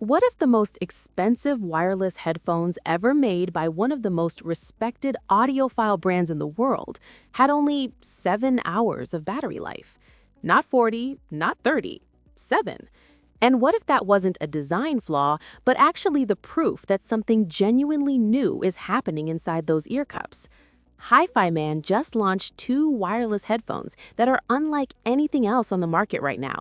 What if the most expensive wireless headphones ever made by one of the most respected audiophile brands in the world had only 7 hours of battery life? Not 40, not 30, 7. And what if that wasn't a design flaw, but actually the proof that something genuinely new is happening inside those ear cups? HiFiMAN just launched 2 wireless headphones that are unlike anything else on the market right now.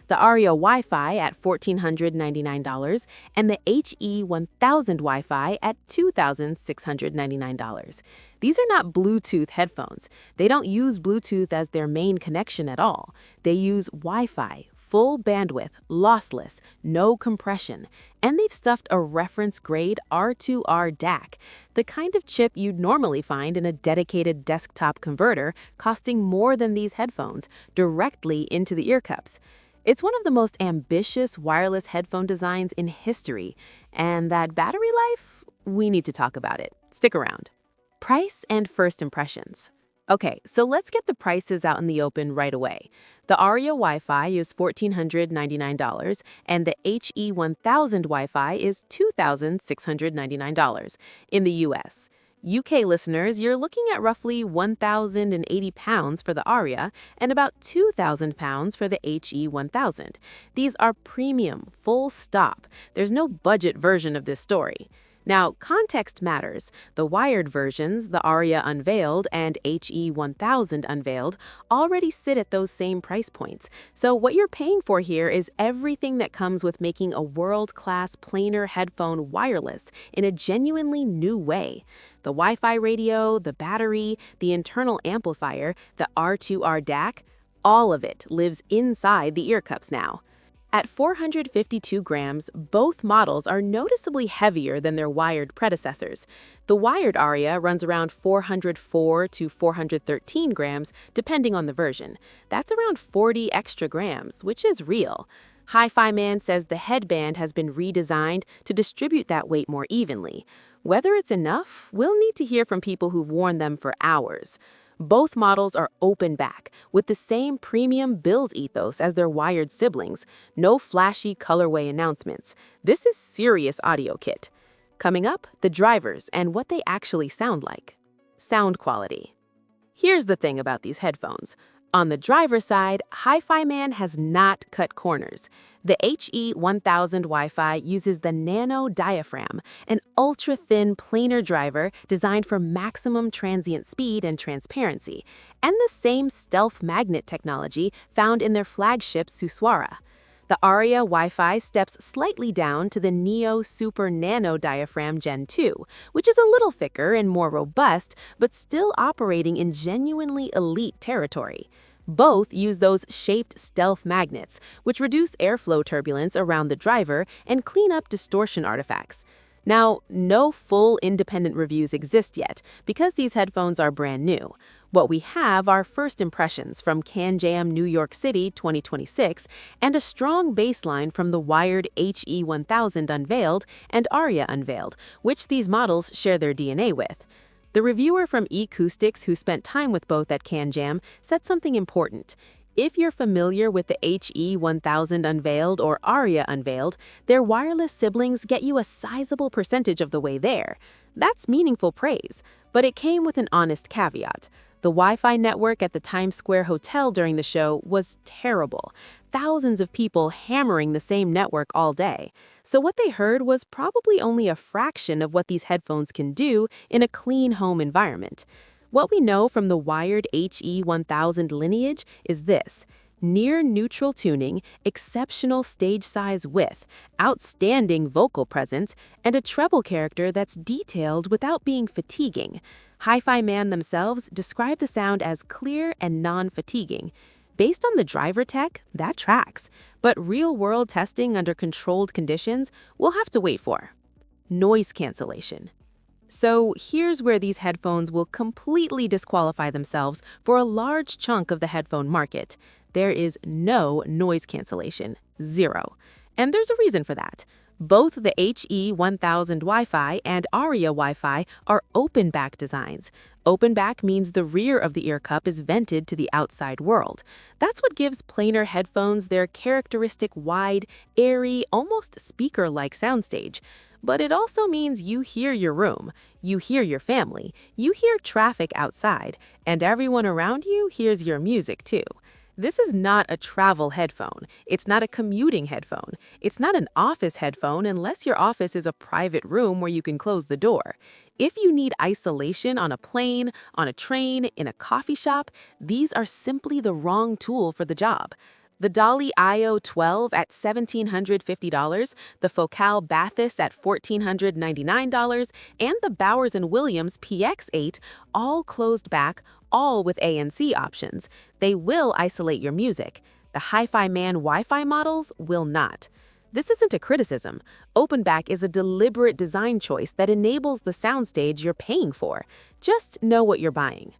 The Arya WiFi at $1,499 and the HE1000 WiFi at $2,699. These are not Bluetooth headphones. They don't use Bluetooth as their main connection at all. They use Wi-Fi, full bandwidth, lossless, no compression, and they've stuffed a reference-grade R2R DAC, the kind of chip you'd normally find in a dedicated desktop converter costing more than these headphones, directly into the ear cups. It's one of the most ambitious wireless headphone designs in history, and that battery life? We need to talk about it. Stick around. Price and first impressions. Okay, so let's get the prices out in the open right away. The Arya Wi-Fi is $1,499, and the HE1000 Wi-Fi is $2,699 in the US. UK listeners, you're looking at roughly £1,080 for the Arya and about £2,000 for the HE1000. These are premium, full stop. There's no budget version of this story. Now, context matters. The wired versions, the Arya Unveiled and HE1000 Unveiled, already sit at those same price points. So what you're paying for here is everything that comes with making a world-class planar headphone wireless in a genuinely new way. The Wi-Fi radio, the battery, the internal amplifier, the R2R DAC, all of it lives inside the ear cups now. At 452 grams, both models are noticeably heavier than their wired predecessors. The wired Arya runs around 404 to 413 grams, depending on the version. That's around 40 extra grams, which is real. HiFiMAN says the headband has been redesigned to distribute that weight more evenly. Whether it's enough, we'll need to hear from people who've worn them for hours. Both models are open back, with the same premium build ethos as their wired siblings. No flashy colorway announcements. This is serious audio kit. Coming up, the drivers and what they actually sound like. Sound quality. Here's the thing about these headphones. On the driver side, HiFiMAN has not cut corners. The HE1000 Wi-Fi uses the nano diaphragm, an ultra-thin planar driver designed for maximum transient speed and transparency, and the same stealth magnet technology found in their flagship Suswara. The Arya Wi-Fi steps slightly down to the Neo Super Nano Diaphragm Gen 2, which is a little thicker and more robust, but still operating in genuinely elite territory. Both use those shaped stealth magnets, which reduce airflow turbulence around the driver and clean up distortion artifacts. Now, no full independent reviews exist yet because these headphones are brand new. What we have are first impressions from CanJam New York City 2026 and a strong baseline from the wired HE1000 Unveiled and Arya Unveiled, which these models share their DNA with. The reviewer from eAcoustics who spent time with both at CanJam said something important. If you're familiar with the HE1000 Unveiled or Arya Unveiled, their wireless siblings get you a sizable percentage of the way there. That's meaningful praise, but it came with an honest caveat. The Wi-Fi network at the Times Square Hotel during the show was terrible. Thousands of people hammering the same network all day. So what they heard was probably only a fraction of what these headphones can do in a clean home environment. What we know from the wired HE1000 lineage is this: near-neutral tuning, exceptional stage size width, outstanding vocal presence, and a treble character that's detailed without being fatiguing. HiFiMAN themselves describe the sound as clear and non-fatiguing. Based on the driver tech, that tracks, but real-world testing under controlled conditions we'll have to wait for. Noise cancellation. So here's where these headphones will completely disqualify themselves for a large chunk of the headphone market. There is no noise cancellation, zero. And there's a reason for that. Both the HE1000 Wi-Fi and Arya Wi-Fi are open-back designs. Open back means the rear of the ear cup is vented to the outside world. That's what gives planar headphones their characteristic wide, airy, almost speaker-like soundstage. But it also means you hear your room, you hear your family, you hear traffic outside, and everyone around you hears your music too. This is not a travel headphone. It's not a commuting headphone. It's not an office headphone unless your office is a private room where you can close the door. If you need isolation on a plane, on a train, in a coffee shop, these are simply the wrong tool for the job. The Dolly IO 12 at $1,750, the Focal Bathis at $1,499, and the Bowers & Williams PX8 all closed back, all with ANC options. They will isolate your music. The HiFiMAN Wi-Fi models will not. This isn't a criticism. Openback is a deliberate design choice that enables the soundstage you're paying for. Just know what you're buying.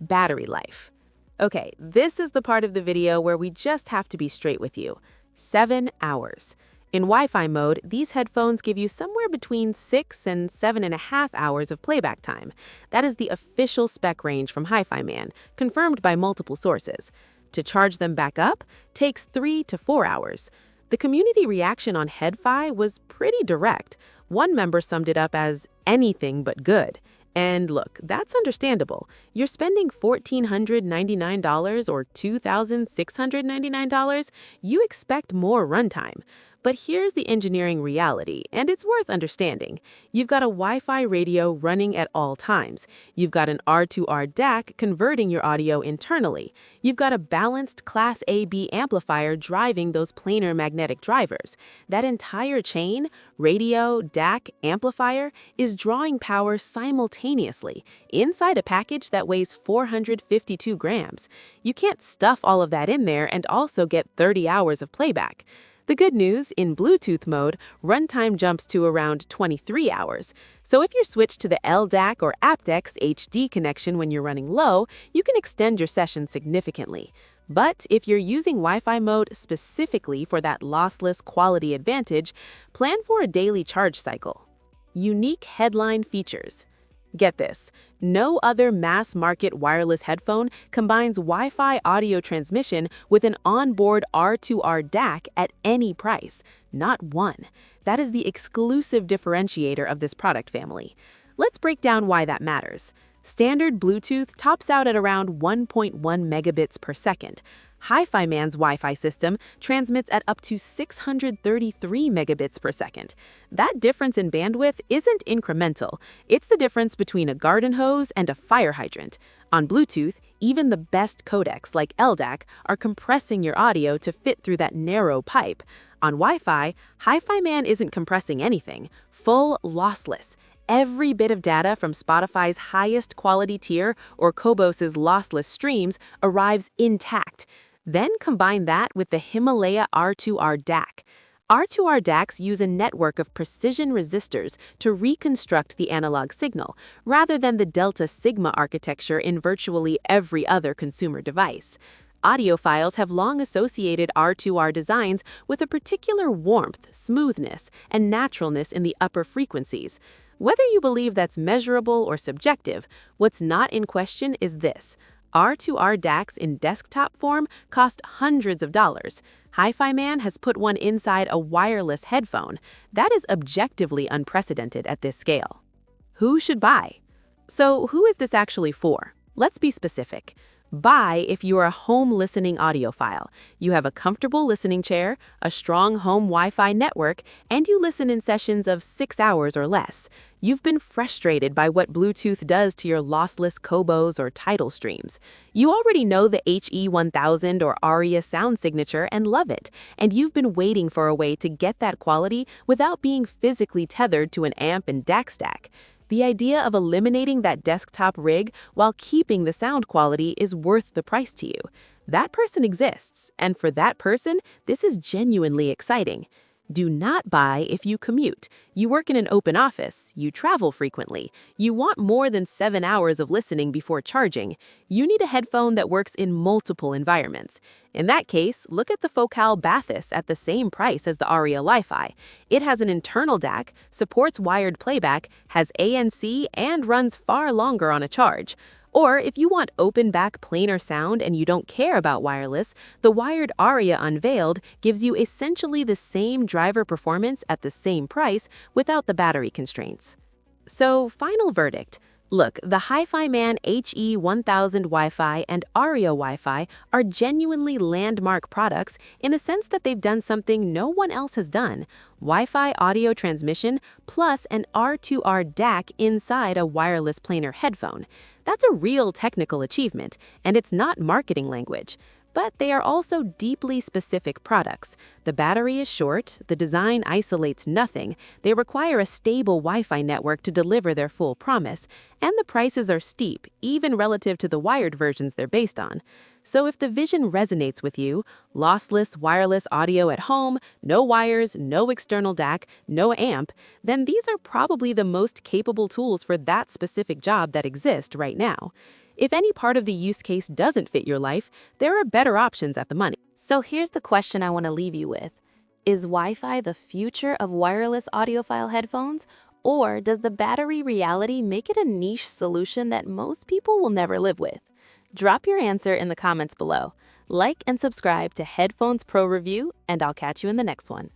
Battery life. Okay, this is the part of the video where we just have to be straight with you. 7 hours. In Wi-Fi mode, these headphones give you somewhere between 6 and 7.5 hours of playback time. That is the official spec range from HiFiMAN, confirmed by multiple sources. To charge them back up takes 3 to 4 hours. The community reaction on HeadFi was pretty direct. One member summed it up as anything but good. And look, that's understandable. You're spending $1,499 or $2,699. You expect more runtime. But here's the engineering reality, and it's worth understanding. You've got a Wi-Fi radio running at all times. You've got an R2R DAC converting your audio internally. You've got a balanced Class AB amplifier driving those planar magnetic drivers. That entire chain, radio, DAC, amplifier, is drawing power simultaneously inside a package that weighs 452 grams. You can't stuff all of that in there and also get 30 hours of playback. The good news, in Bluetooth mode, runtime jumps to around 23 hours. So if you're switched to the LDAC or aptX HD connection when you're running low, you can extend your session significantly. But if you're using Wi-Fi mode specifically for that lossless quality advantage, plan for a daily charge cycle. Unique headline features. Get this, no other mass-market wireless headphone combines Wi-Fi audio transmission with an onboard R2R DAC at any price. Not one. That is the exclusive differentiator of this product family. Let's break down why that matters. Standard Bluetooth tops out at around 1.1 megabits per second. HiFiMAN's Wi-Fi system transmits at up to 633 megabits per second. That difference in bandwidth isn't incremental. It's the difference between a garden hose and a fire hydrant. On Bluetooth, even the best codecs like LDAC are compressing your audio to fit through that narrow pipe. On Wi-Fi, HiFiMAN isn't compressing anything. Full lossless. Every bit of data from Spotify's highest quality tier or Qobos's lossless streams arrives intact. Then combine that with the Hymalaya R2R DAC. R2R DACs use a network of precision resistors to reconstruct the analog signal, rather than the Delta Sigma architecture in virtually every other consumer device. Audiophiles have long associated R2R designs with a particular warmth, smoothness, and naturalness in the upper frequencies. Whether you believe that's measurable or subjective, what's not in question is this. R2R DACs in desktop form cost hundreds of dollars. HiFiMAN has put one inside a wireless headphone. That is objectively unprecedented at this scale. Who should buy? So who is this actually for? Let's be specific. Buy if you are a home listening audiophile. You have a comfortable listening chair, a strong home Wi-Fi network, and you listen in sessions of 6 hours or less. You've been frustrated by what Bluetooth does to your lossless Qobos or Tidal streams. You already know the HE1000 or Arya sound signature and love it, and you've been waiting for a way to get that quality without being physically tethered to an amp and DAC stack. The idea of eliminating that desktop rig while keeping the sound quality is worth the price to you. That person exists, and for that person, this is genuinely exciting. Do not buy if you commute, you work in an open office, you travel frequently, you want more than 7 hours of listening before charging. You need a headphone that works in multiple environments. In that case, look at the Focal Bathis at the same price as the Arya Wi-Fi. It has an internal DAC, supports wired playback, has ANC, and runs far longer on a charge. Or if you want open-back planar sound and you don't care about wireless, the wired Arya Unveiled gives you essentially the same driver performance at the same price without the battery constraints. So, final verdict. Look, the HiFiMAN HE1000 Wi-Fi and Arya Wi-Fi are genuinely landmark products in the sense that they've done something no one else has done. Wi-Fi audio transmission plus an R2R DAC inside a wireless planar headphone. That's a real technical achievement, and it's not marketing language. But they are also deeply specific products. The battery is short, the design isolates nothing, they require a stable Wi-Fi network to deliver their full promise, and the prices are steep, even relative to the wired versions they're based on. So if the vision resonates with you, lossless wireless audio at home, no wires, no external DAC, no amp, then these are probably the most capable tools for that specific job that exist right now. If any part of the use case doesn't fit your life, there are better options at the money. So here's the question I want to leave you with. Is Wi-Fi the future of wireless audiophile headphones? Or does the battery reality make it a niche solution that most people will never live with? Drop your answer in the comments below. Like and subscribe to Headphones Pro Review, and I'll catch you in the next one.